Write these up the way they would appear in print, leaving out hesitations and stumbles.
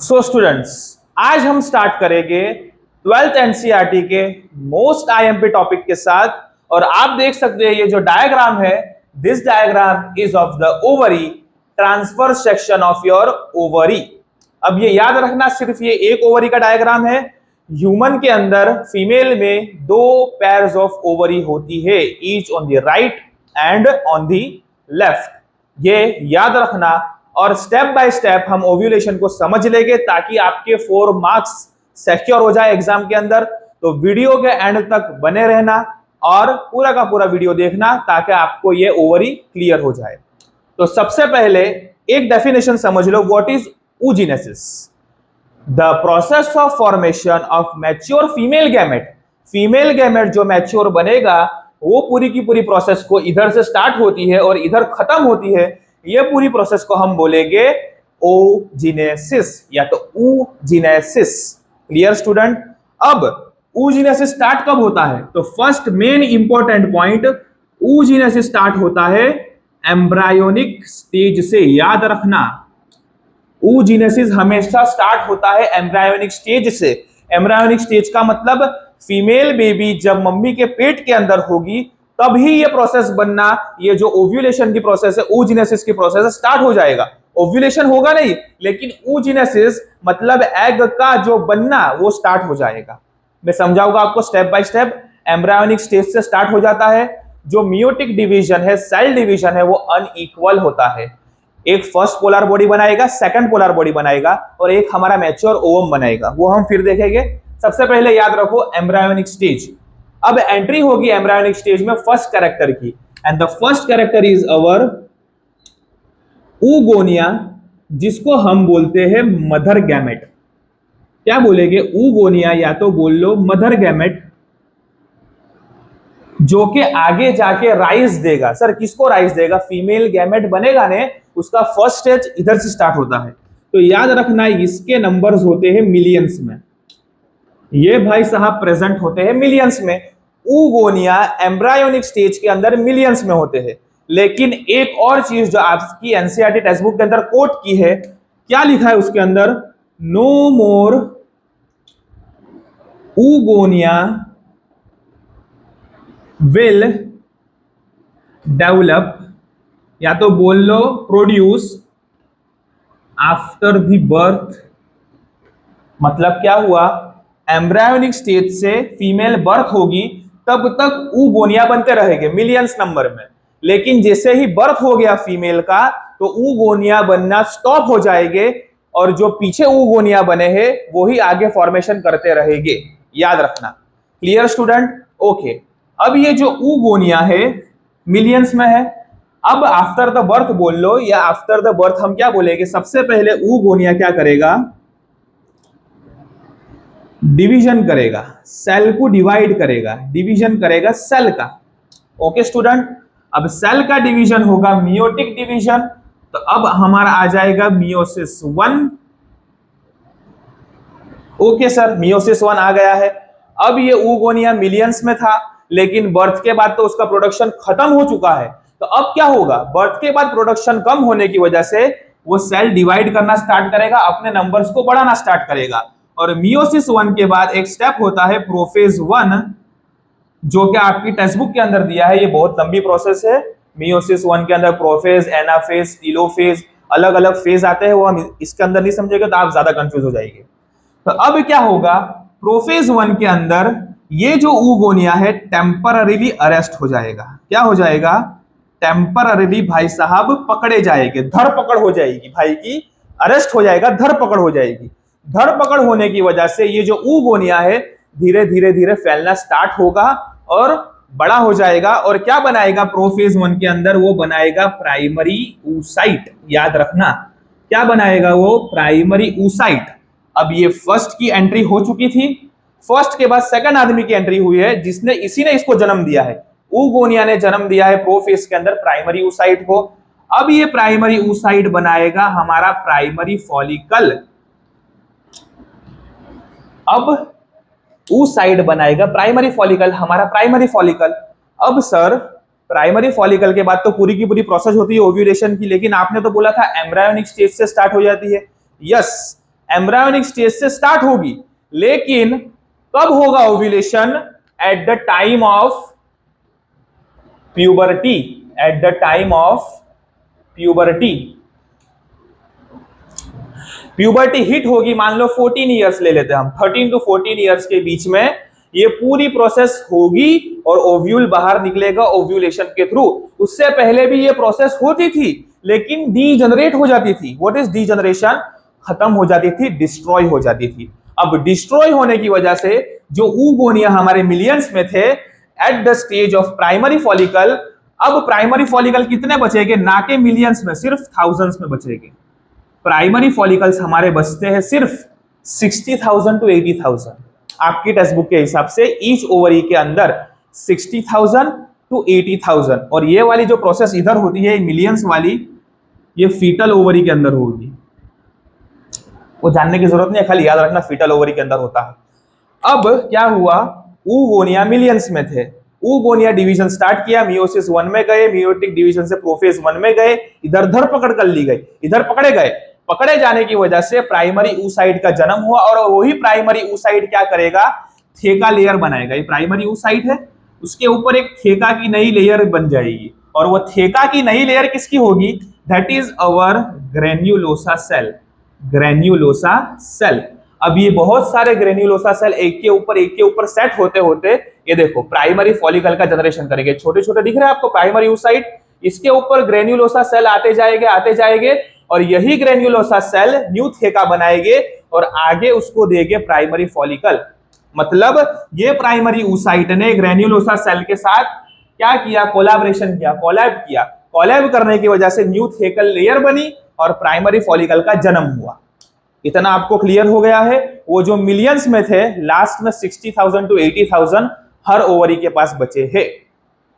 So students, आज हम start करेंगे 12th एनसीईआरटी के मोस्ट आईएमपी टॉपिक के साथ। और आप देख सकते हैं ये जो डायग्राम है, this diagram is of the ovary, transfer section of your ovary. अब ये याद रखना, सिर्फ ये एक ओवरी का डायग्राम है। ह्यूमन के अंदर फीमेल में दो पेयर्स ऑफ ओवरी होती है, each on the right and on the left. ये याद रखना और स्टेप बाय स्टेप हम ओव्यूलेशन को समझ लेंगे ताकि आपके 4 मार्क्स सिक्योर हो जाए एग्जाम के अंदर। तो वीडियो के एंड तक बने रहना और पूरा का पूरा वीडियो देखना ताकि आपको ये ओवरी क्लियर हो जाए। तो सबसे पहले एक डेफिनेशन समझ लो, what is oogenesis? The process of formation of mature female gamete. Female gamete जो मैच्योर बनेगा वो पूरी की पूरी प्रोसेस को इधर से स्टार्ट होती है और इधर खत्म होती है। ये पूरी प्रोसेस को हम बोलेंगे oogenesis या तो oogenesis। Clear student? अब oogenesis स्टार्ट कब होता है? तो first main important point, oogenesis start होता है एम्ब्रायोनिक स्टेज से। याद रखना, oogenesis हमेशा स्टार्ट होता है एम्ब्रायोनिक स्टेज से। एम्ब्रायोनिक स्टेज का मतलब फीमेल बेबी जब मम्मी के पेट के अंदर होगी तभी ये प्रोसेस बनना, ये जो ओव्यूलेशन की प्रोसेस है, oogenesis की प्रोसेस स्टार्ट हो जाएगा। ओव्यूलेशन होगा नहीं, लेकिन oogenesis मतलब एग का जो बनना वो स्टार्ट हो जाएगा। मैं समझाऊंगा आपको step by step. Embryonic stage से स्टार्ट हो जाता है। जो मियोटिक डिवीजन है, सेल डिवीजन है, वो अनइक्वल होता है। एक फर्स्ट पोलर बॉडी बनाएगा, सेकंड पोलर बॉडी बनाएगा और एक हमारा मैच्योर ओवम बनाएगा, वो हम फिर देखेंगे। सबसे पहले याद रखो एम्ब्रायोनिक स्टेज। अब एंट्री होगी एम्ब्रायोनिक स्टेज में फर्स्ट कैरेक्टर की, and the first character is our oogonia, जिसको हम बोलते हैं मदर गैमेट। क्या बोलेंगे? oogonia या तो बोल लो मदर गैमेट, जो कि आगे जाके राइज देगा। सर किसको राइज देगा? फीमेल गैमेट बनेगा ने, उसका फर्स्ट स्टेज इधर से स्टार्ट होता है। तो याद रखना इसके नंबर्स होते हैं मिलियंस में। ये भाई साहब प्रेजेंट होते हैं मिलियंस में। oogonia एम्ब्रायोनिक स्टेज के अंदर मिलियंस में होते हैं। लेकिन एक और चीज जो आपकी एनसीईआरटी टेक्स्ट बुक के अंदर कोट की है, क्या लिखा है उसके अंदर? No more oogonia will develop, या तो बोल लो प्रोड्यूस आफ्टर द बर्थ। मतलब क्या हुआ? एम्ब्रायोनिक स्टेज से फीमेल बर्थ होगी तब तक oogonia बनते रहेंगे मिलियंस नंबर में। लेकिन जैसे ही बर्थ हो गया फीमेल का तो oogonia बनना स्टॉप हो जाएंगे और जो पीछे oogonia बने हैं वो ही आगे फॉर्मेशन करते रहेंगे। याद रखना। Clear student? ओके। अब ये जो oogonia है मिलियंस में है। अब आफ्टर द बर्थ बोल लो या आफ्टर द बर्थ हम क्या बोलेंगे? सबसे पहले oogonia क्या करेगा? डिवीजन करेगा, सेल को डिवाइड करेगा, डिवीजन करेगा सेल का। Okay student? अब सेल का डिवीजन होगा मियोटिक डिवीजन। तो अब हमारा आ जाएगा मियोसिस 1। ओके सर, मियोसिस 1 आ गया है। अब ये oogonia मिलियंस में था, लेकिन बर्थ के बाद तो उसका प्रोडक्शन खत्म हो चुका है। तो अब क्या होगा? बर्थ के बाद प्रोडक्शन कम होने की वजह से वो सेल डिवाइड करना स्टार्ट करेगा, अपने नंबर्स को बढ़ाना स्टार्ट करेगा। और मियोसिस 1 के बाद एक स्टेप होता है प्रोफेज 1, जो कि आपकी टेक्स्ट बुक के अंदर दिया है। ये बहुत लंबी प्रोसेस है। मियोसिस 1 के अंदर प्रोफेज, एनाफेज, टेलोफेज, अलग अलग फेज आते हैं। वो हम इसके अंदर नहीं समझेंगे तो आप ज्यादा कंफ्यूज हो जाएंगे। तो अब क्या होगा? प्रोफेज 1 के अंदर ये जो oogonia है टेम्पररीली अरेस्ट हो जाएगा। क्या हो जाएगा? टेम्पररीली भाई साहब पकड़े जाएंगे, धरपकड़ हो जाएगी भाई की, अरेस्ट हो जाएगा, धरपकड़ हो जाएगी। धरपकड़ होने की वजह से ये जो oogonia है धीरे धीरे धीरे फैलना स्टार्ट होगा और बड़ा हो जाएगा। और क्या बनाएगा प्रोफेज 1 के अंदर? वो बनाएगा प्राइमरी oocyte। याद रखना, क्या बनाएगा वो? Primary oocyte। अब ये फर्स्ट की एंट्री हो चुकी थी। फर्स्ट के बाद सेकंड आदमी की एंट्री हुई है, जिसने इसी ने इसको जन्म दिया है। oogonia ने जन्म दिया है प्रोफेज के अंदर प्राइमरी oocyte को। अब ये प्राइमरी oocyte बनाएगा हमारा प्राइमरी फॉलिकल। अब oocyte बनाएगा प्राइमरी फॉलिकल, हमारा प्राइमरी फॉलिकल। अब सर प्राइमरी फॉलिकल के बाद तो पूरी की पूरी प्रोसेस होती है ओव्यूलेशन की, लेकिन आपने तो बोला था एम्ब्रायोनिक स्टेज से स्टार्ट हो जाती है। यस, एम्ब्रायोनिक स्टेज से स्टार्ट होगी, लेकिन कब होगा ovulation? At the time of puberty, at the time of puberty. Puberty hit होगी, मान लो 14 ईयर्स ले लेते हैं हम, 13 टू 14 ईयर्स के बीच में ये पूरी प्रोसेस होगी और ओव्यूल बाहर निकलेगा ओव्यूलेशन के थ्रू। उससे पहले भी ये प्रोसेस होती थी, लेकिन डीजनरेट हो जाती थी। What is degeneration? खत्म हो जाती थी, डिस्ट्रॉय हो जाती थी। अब डिस्ट्रॉय होने की वजह से जो oogonia हमारे मिलियंस में थे at the stage of primary follicle, अब प्राइमरी फॉलिकल कितने बचेंगे? ना के मिलियंस में, सिर्फ थाउजेंड्स में बचेंगे। प्राइमरी फॉलिकल्स हमारे बचते हैं सिर्फ 60,000 टू 80,000। आपकी टेक्स्ट बुक के हिसाब से ईच ओवरी के अंदर 60,000 टू 80,000। और ये वाली जो प्रोसेस इधर होती है मिलियंस वाली, ये फीटल ओवरी के अंदर होगी। वो जानने की जरूरत नहीं है, खाली याद रखना फीटल ओवरी के अंदर होता है। अब क्या हुआ? oogonia मिलियंस में थे, oogonia डिवीजन स्टार्ट किया, मियोसिस 1 में गए, मियोटिक डिवीजन से प्रोफेज 1 में गए, इधर पकड़ कर ली गई, इधर पकड़े गए। पकड़े जाने की वजह से प्राइमरी oocyte का जन्म हुआ, और वही प्राइमरी oocyte क्या करेगा? थेका लेयर बनाएगा। ये प्राइमरी oocyte है, उसके ऊपर एक थेका की नई लेयर बन जाएगी, और वो थेका की नई लेयर किसकी होगी? That is our granulosa cell, granulosa cell. अब ये बहुत सारे ग्रेन्युलोसा सेल एक के ऊपर सेट होते होते ये देखो प्राइमरी फॉलिकल का जनरेशन करेंगे। छोटे छोटे दिख रहे हैं आपको प्राइमरी oocyte, इसके ऊपर ग्रेन्युलोसा सेल आते जाएंगे, और यही ग्रेन्युलोसा सेल न्यू थेका बनाएंगे और आगे उसको देंगे प्राइमरी फॉलिकल। मतलब ये प्राइमरी oocyte ने ग्रेन्युलोसा सेल के साथ क्या किया? कोलैबोरेशन किया, कोलैब किया। कोलैब करने की वजह से न्यू थेकल लेयर बनी और प्राइमरी फॉलिकल का जन्म हुआ। इतना आपको क्लियर हो गया है? वो जो मिलियंस में थे, लास्ट में 60,000 टू 80,000 हर ओवरी के पास बचे हैं।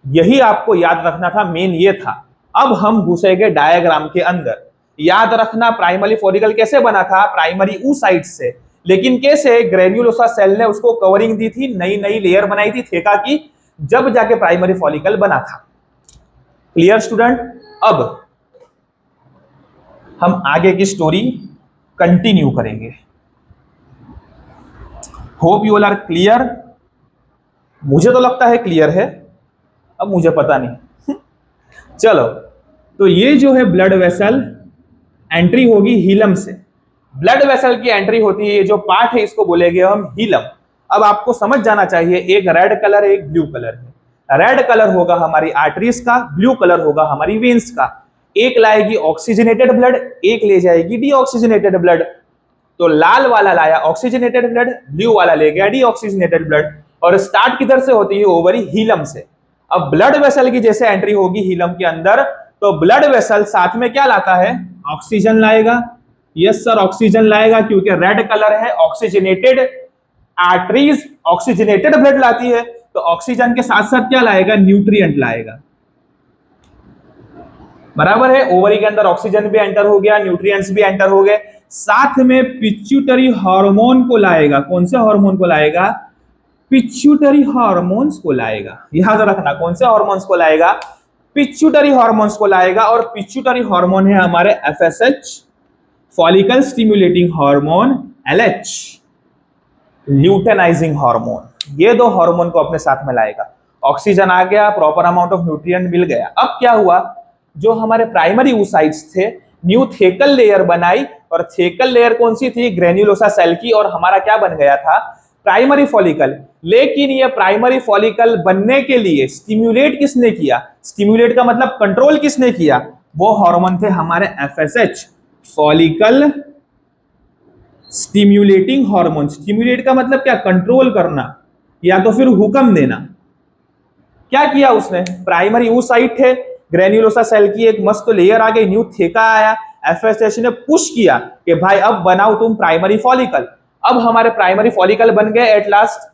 यही आपको याद रखना था, मेन ये था। अब हम घुसेंगे डायग्राम के अंदर। याद रखना प्राइमरी फॉलिकल कैसे बना था? प्राइमरी oocyte से, लेकिन कैसे? ग्रेन्युलोसा सेल ने उसको कवरिंग दी थी, नई नई लेयर बनाई थी थेका की, जब जाके प्राइमरी फॉलिकल बना था। Clear student? अब हम आगे की स्टोरी कंटिन्यू करेंगे। Hope you all are clear. मुझे तो लगता है क्लियर है, अब मुझे पता नहीं। चलो, तो ये जो है ब्लड वेसल एंट्री होगी हीलम से। ब्लड वेसल की एंट्री होती है, ये जो पार्ट है इसको बोलेंगे हम हीलम। अब आपको समझ जाना चाहिए, एक रेड कलर एक ब्लू कलर है। रेड कलर होगा हमारी आर्टरीज का, ब्लू कलर होगा हमारी वेन्स का। एक लाएगी ऑक्सीजनेटेड ब्लड, एक ले जाएगी डीऑक्सीजनेटेड ब्लड। तो लाल वाला लाया ऑक्सीजनेटेड ब्लड, ब्लू वाला ले गया डीऑक्सीजनेटेड ब्लड। और स्टार्ट किधर से होती है? ओवरी हीलम से। अब ब्लड वेसल की जैसे एंट्री होगी हीलम के अंदर, तो ब्लड वेसल साथ में क्या लाता है? ऑक्सीजन लाएगा। यस सर, ऑक्सीजन लाएगा, क्योंकि रेड कलर है। ऑक्सीजनेटेड आर्टरीज ऑक्सीजनेटेड ब्लड लाती है, तो ऑक्सीजन के साथ साथ क्या लाएगा? न्यूट्रिएंट लाएगा। बराबर है? ओवरी के अंदर ऑक्सीजन भी एंटर हो गया, न्यूट्रिएंट्स भी एंटर हो गए, साथ में पिट्यूटरी हार्मोन को लाएगा। कौन से हार्मोन को लाएगा? पिट्यूटरी हार्मोन्स को लाएगा। याद रखना, कौन से हार्मोन्स को लाएगा? पिट्यूटरी हार्मोन्स को लाएगा। और पिट्यूटरी हार्मोन है हमारे FSH, follicle stimulating hormone, LH, luteinising hormone. ये दो हार्मोन को अपने साथ में लाएगा। ऑक्सीजन आ गया, प्रॉपर अमाउंट ऑफ न्यूट्रिएंट मिल गया। अब क्या हुआ? जो हमारे प्राइमरी oocytes थे, न्यू थेकल लेयर बनाई, और थेकल लेयर कौन सी थी? ग्रेन्युलोसा सेल की, और हमारा क्या बन गया था? Primary follicle. लेकिन ये प्राइमरी फॉलिकल बनने के लिए स्टिम्युलेट किसने किया? स्टिम्युलेट का मतलब कंट्रोल किसने किया? वो हार्मोन थे हमारे FSH, follicle stimulating hormone. Stimulate का मतलब क्या? कंट्रोल करना या तो फिर हुक्म देना। क्या किया उसने? प्राइमरी oocyte थे, ग्रेन्युलोसा सेल की एक मस्त लेयर आ गई, न्यू थेका आया, एफएसएच ने पुश किया कि भाई अब बनाओ तुम प्राइमरी फॉलिकल। अब हमारे प्राइमरी फॉलिकल बन गए एट लास्ट।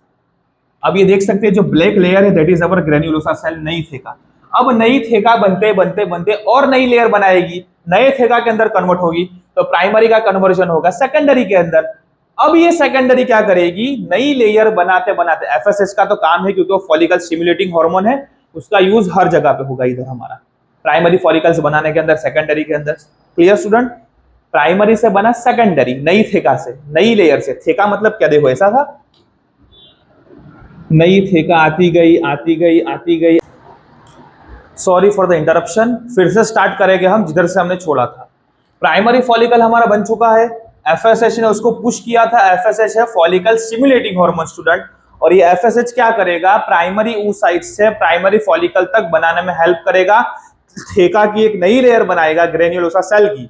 अब ये देख सकते हैं जो ब्लैक लेयर है that is our granulosa cell, नई थेका। अब नई थेका बनते बनते बनते और नई लेयर बनाएगी, नए थेका के अंदर कन्वर्ट होगी, तो प्राइमरी का कन्वर्जन होगा सेकेंडरी के अंदर। अब ये सेकेंडरी क्या करेगी? नई लेयर बनाते बनाते, एफएसएच का तो काम है क्योंकि वो फॉलिकल स्टिमुलेटिंग हार्मोन है, उसका यूज हर जगह पे होगा इधर हमारा प्राइमरी फॉलिकल्स बनाने के अंदर, सेकेंडरी के अंदर। Clear student? प्राइमरी से बना सेकेंडरी, नई थेका से, नई लेयर से। थेका मतलब क्या, देखो ऐसा था, नई थेका आती गई आती गई आती गई। सॉरी फॉर द इंटरप्शन, फिर से स्टार्ट करेंगे हम जिधर से हमने छोड़ा था। प्राइमरी फॉलिकल हमारा बन चुका है, एफएसएच ने उसको पुश किया था। एफएसएच है फॉलिकल स्टिमुलेटिंग हार्मोन स्टूडेंट, और ये एफएसएच क्या करेगा, प्राइमरी oocyte से प्राइमरी फॉलिकल तक बनाने में हेल्प करेगा। थेका की एक नई लेयर बनाएगा ग्रेन्युलोसा सेल की।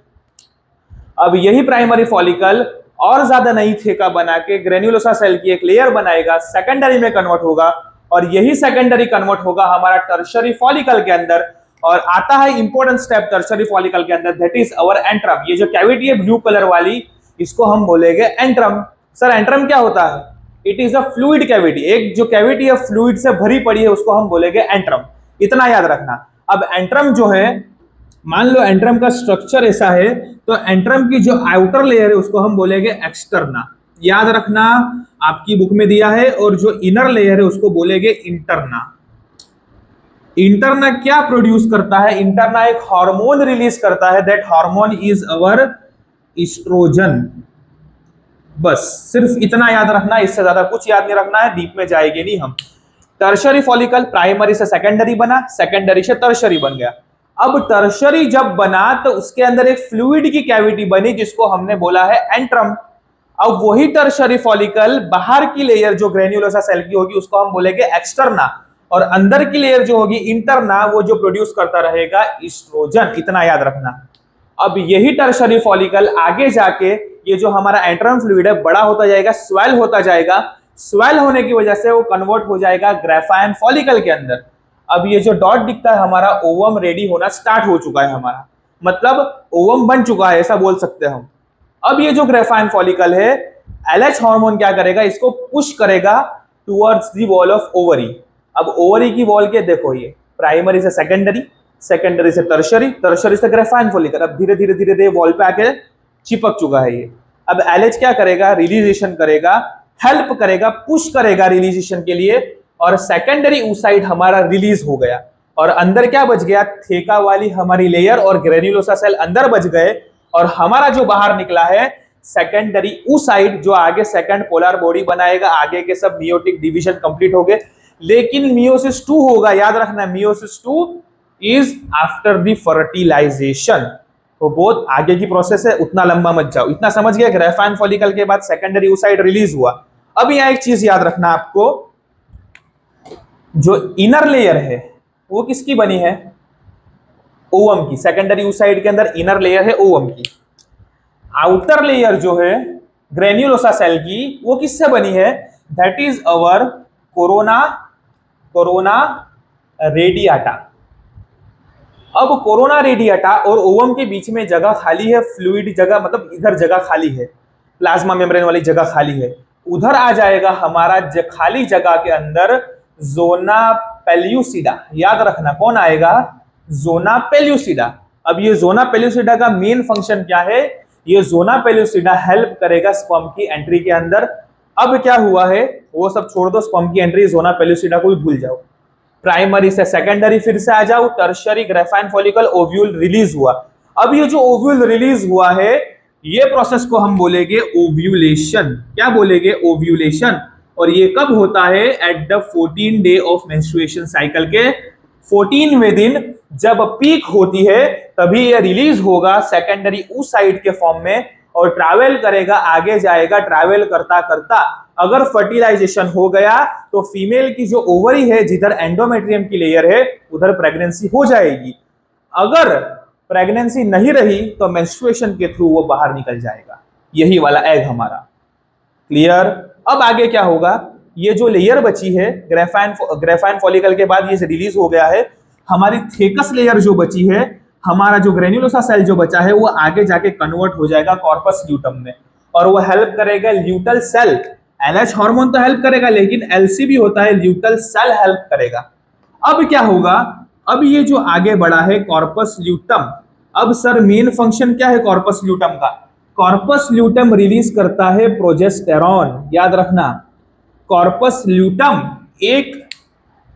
अब यही प्राइमरी फॉलिकल और ज्यादा नई थेका बना के ग्रेन्युलोसा सेल की एक लेयर बनाएगा, सेकेंडरी में कन्वर्ट होगा, और यही सेकेंडरी कन्वर्ट होगा हमारा टर्शरी फॉलिकल के अंदर। और आता है इंपॉर्टेंट स्टेप टर्शरी फॉलिकल के अंदर, दैट इज अवर एंट्रम। ये जो कैविटी है ब्लू कलर वाली, इसको हम बोलेंगे एंट्रम। सर एंट्रम क्या होता है? It is a fluid cavity. एक जो कैविटी है फ्लूइड से भरी पड़ी है, उसको हम बोलेंगे एंट्रम। इतना याद रखना। अब एंट्रम जो है, मान लो एंट्रम का स्ट्रक्चर ऐसा है, तो एंट्रम की जो आउटर लेयर है उसको हम बोलेंगे एक्सटर्ना। याद रखना, आपकी बुक में दिया है। और जो इनर लेयर है उसको बोलेंगे इंटरना। इंटरना क्या प्रोड्यूस करता है? इंटरना एक हार्मोन रिलीज करता है, that hormone is our estrogen. बस सिर्फ इतना याद रखना, इससे ज्यादा कुछ याद नहीं रखना है, डीप में जाएंगे नहीं हम। टर्शरी फॉलिकल प्राइमरी से सेकेंडरी बना, सेकेंडरी से टर्शरी बन गया। अब टर्शरी जब बना तो उसके अंदर एक फ्लूइड की कैविटी बनी जिसको हमने बोला है एंट्रम। अब वही टर्शरी फॉलिकल बाहर की लेयर जो ग्रेन्युलोसा सेल की होगी उसको हम बोलेंगे एक्सटर्ना, और अंदर की लेयर जो होगी इंटरना, वो जो प्रोड्यूस करता रहेगा एस्ट्रोजन। इतना याद रखना। अब यही टर्शरी फॉलिकल आगे जाके ये जो हमारा एंट्रम फ्लूइड है बड़ा होता जाएगा, स्वेल होता जाएगा। स्वेल होने की वजह से वो कन्वर्ट हो जाएगा ग्रेफाइन फॉलिकल के अंदर। अब ये जो डॉट दिखता है हमारा, ओवम रेडी होना स्टार्ट हो चुका है हमारा, मतलब ओवम बन चुका है, ऐसा बोल सकते हैं हम। अब ये जो ग्रेफाइन फॉलिकल है, एलएच हार्मोन क्या करेगा, इसको पुश करेगा towards the wall of ovary. अब ओवरी की वॉल के देखो, ये प्राइमरी से सेकेंडरी, सेकेंडरी से टर्शरी, टर्शरी से ग्रेफाइन फॉलिकल, अब धीरे धीरे धीरे धीरे वॉल पे आके चिपक चुका है ये। अब एलएच क्या करेगा, रिलीजेशन करेगा, हेल्प करेगा, पुश करेगा रिलीजेशन के लिए, और सेकेंडरी oocyte हमारा रिलीज हो गया। और अंदर क्या बच गया, थेका वाली हमारी लेयर और ग्रेन्युलोसा सेल अंदर बच गए, और हमारा जो बाहर निकला है सेकेंडरी oocyte, जो आगे सेकंड पोलर बॉडी बनाएगा। आगे के सब मियोटिक डिवीजन कंप्लीट हो गए, लेकिन मियोसिस 2 होगा। याद रखना, meiosis 2 is after the fertilisation. तो बहुत आगे की प्रोसेस है, उतना लंबा मत जाओ। इतना समझ गया, ग्रेफाइन फॉलिकल के बाद सेकेंडरी oocyte रिलीज हुआ। अब यहां एक चीज याद रखना आपको, जो इनर लेयर है वो किसकी बनी है, ओवम की। सेकेंडरी oocyte के अंदर इनर लेयर है ओवम की। आउटर लेयर जो है ग्रेन्युलोसा सेल की, वो किससे बनी है, that is our corona, corona radiata. अब कोरोना रेडियाटा और ओवम के बीच में जगह खाली है, फ्लूइड जगह, मतलब इधर जगह खाली है, प्लाज्मा मेम्ब्रेन वाली जगह खाली है। उधर आ जाएगा हमारा खाली जगह के अंदर जोना पेल्यूसिडा। याद रखना, कौन आएगा, जोना पेल्यूसिडा। अब ये जोना पेल्यूसिडा का मेन फंक्शन क्या है, ये जोना पेल्यूसिडा हेल्प करेगा स्पर्म की एंट्री के अंदर। अब क्या हुआ है वो सब छोड़ दो, स्पर्म की एंट्री, जोना पेल्यूसिडा को भी भूल जाओ। प्राइमरी से सेकेंडरी फिर से आ जाओ, tertiary graphene follicle, ovule release हुआ। अब ये जो ओव्यूल रिलीज हुआ है, ये प्रोसेस को हम बोलेंगे ओव्यूलेशन। क्या बोलेंगे, ओव्यूलेशन। और ये कब होता है, at the 14 day of menstruation cycle के 14वें दिन, जब पीक होती है तभी ये रिलीज होगा सेकेंडरी oocyte के फॉर्म में, और ट्रैवल करेगा, आगे जाएगा। ट्रैवल करता करता अगर फर्टिलाइजेशन हो गया तो फीमेल की जो ओवरी है, जिधर एंडोमेट्रियम की लेयर है, उधर प्रेगनेंसी हो जाएगी। अगर प्रेगनेंसी नहीं रही तो मेंस्ट्रुएशन के थ्रू वो बाहर निकल जाएगा। यही वाला एग हमारा, क्लियर। अब आगे क्या होगा, ये जो लेयर बची है ग्रेफाइन फॉलिकल के बाद ये रिलीज हो गया है, हमारी थेकस लेयर जो बची है, हमारा जो ग्रेन्युलोसा सेल जो बचा है, वो आगे जाके कन्वर्ट हो जाएगा कॉर्पस ल्यूटम में, और वो हेल्प करेगा ल्यूटल सेल। एलएच हार्मोन तो हेल्प करेगा, लेकिन एलसी भी होता है, ल्यूटल सेल हेल्प करेगा। अब क्या होगा, अब ये जो आगे बढ़ा है कॉर्पस ल्यूटम, अब सर मेन फंक्शन क्या है कॉर्पस ल्यूटम का, कॉर्पस ल्यूटम रिलीज करता है प्रोजेस्टेरॉन। याद रखना, कॉर्पस ल्यूटम एक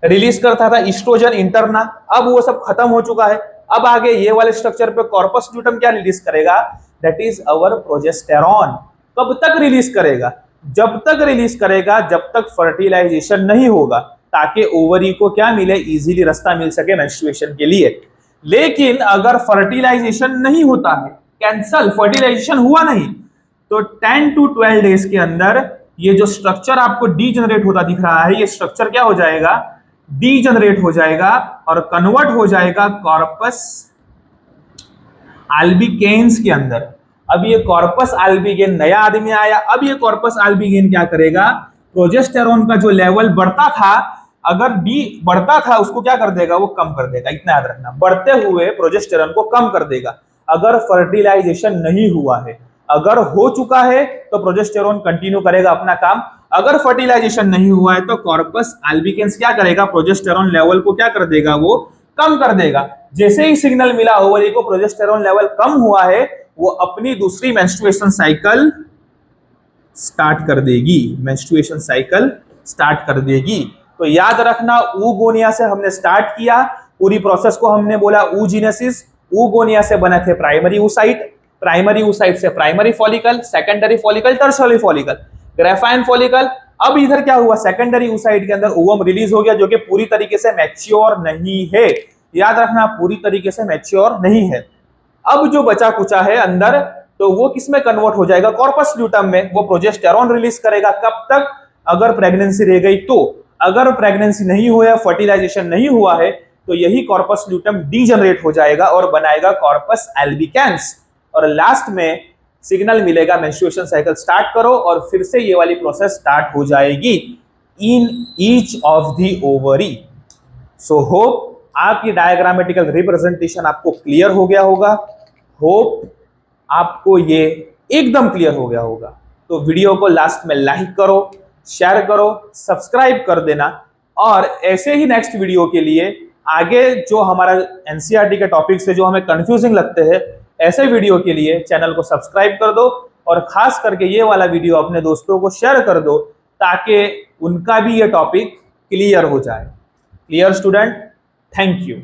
रिलीज करता था एस्ट्रोजन इंटरना, अब वो सब खत्म हो चुका है। अब आगे ये वाले स्ट्रक्चर पे कॉर्पस ल्यूटम क्या रिलीज करेगा, दैट इज अवर प्रोजेस्टेरॉन। कब तक रिलीज करेगा? जब तक रिलीज करेगा जब तक फर्टिलाइजेशन नहीं होगा, ताकि ओवरी को क्या मिले, इजीली रास्ता मिल सके मेंस्ट्रुएशन के लिए। लेकिन अगर फर्टिलाइजेशन नहीं होता है, कैंसल, फर्टिलाइजेशन हुआ नहीं, तो 10 to 12 डेज के अंदर ये जो स्ट्रक्चर आपको डीजनरेट होता दिख रहा है, ये स्ट्रक्चर क्या हो जाएगा? डीजनरेट हो जाएगा और कन्वर्ट हो जाएगा कॉर्पस अल्बिकेन्स के अंदर। अब ये कॉर्पस अल्बिगेन, नया आदमी आया, अब ये कॉर्पस अल्बिगेन क्या करेगा? प्रोजेस्टेरॉन का जो लेवल बढ़ता था, अगर डी बढ़ता था उसको क्या कर देगा? वो कम कर देगा। इतना याद रखना, बढ़ते हुए प्रोजेस्टेरॉन को कम कर देगा अगर फर्टिलाइजेशन नहीं हुआ है। अगर हो चुका है तो प्रोजेस्टेरॉन कंटिन्यू करेगा अपना काम। अगर फर्टिलाइजेशन नहीं हुआ है तो कॉर्पस अल्बिकेन्स क्या करेगा? प्रोजेस्टेरॉन लेवल को क्या कर देगा? वो कम कर देगा। जैसे ही सिग्नल मिला ओवरी को प्रोजेस्टेरॉन लेवल कम हुआ है, वो अपनी दूसरी मेंस्ट्रुएशन साइकिल स्टार्ट कर देगी। मेंस्ट्रुएशन साइकिल स्टार्ट कर देगी। तो याद रखना, ऊगोनिया से हमने स्टार्ट किया, पूरी प्रोसेस को हमने बोला ऊजीनेसिस। ऊगोनिया से बने थे प्राइमरी oocyte, प्राइमरी oocyte से primary follicle, secondary follicle, tertiary follicle, graphene follicle. अब इधर क्या हुआ? सेकेंडरी oocyte के अंदर ओवम रिलीज हो गया, जो कि पूरी तरीके से मैच्योर नहीं है। याद रखना, पूरी तरीके से मैच्योर नहीं है। अब जो बचा कुचा है अंदर, तो वो किसमें कन्वर्ट हो जाएगा? कॉर्पस ल्यूटम में। वो प्रोजेस्टेरॉन रिलीज करेगा। कब तक? अगर प्रेगनेंसी रह गई तो। अगर प्रेगनेंसी नहीं हुआ, फर्टिलाइजेशन नहीं हुआ है, तो यही कॉर्पस ल्यूटम डीजनरेट हो जाएगा और बनाएगा कॉर्पस अल्बिकेन्स। और लास्ट में सिग्नल मिलेगा मेंस्ट्रुएशन साइकिल स्टार्ट करो, और फिर से ये वाली प्रोसेस स्टार्ट हो जाएगी in each of the ovary. So hope आपकी डायग्रामेटिकल रिप्रेजेंटेशन आपको क्लियर हो गया होगा। होप आपको ये एकदम क्लियर हो गया होगा। तो वीडियो को लास्ट में लाइक करो, शेयर करो, सब्सक्राइब कर देना। और ऐसे ही नेक्स्ट वीडियो के लिए आगे जो हमारा एनसीईआरटी के टॉपिक्स है जो हमें कंफ्यूजिंग लगते हैं, ऐसे वीडियो के लिए चैनल को सब्सक्राइब कर दो, और खास करके ये वाला वीडियो अपने दोस्तों को शेयर कर दो, ताकि उनका भी ये टॉपिक क्लियर हो जाए। Clear student? Thank you.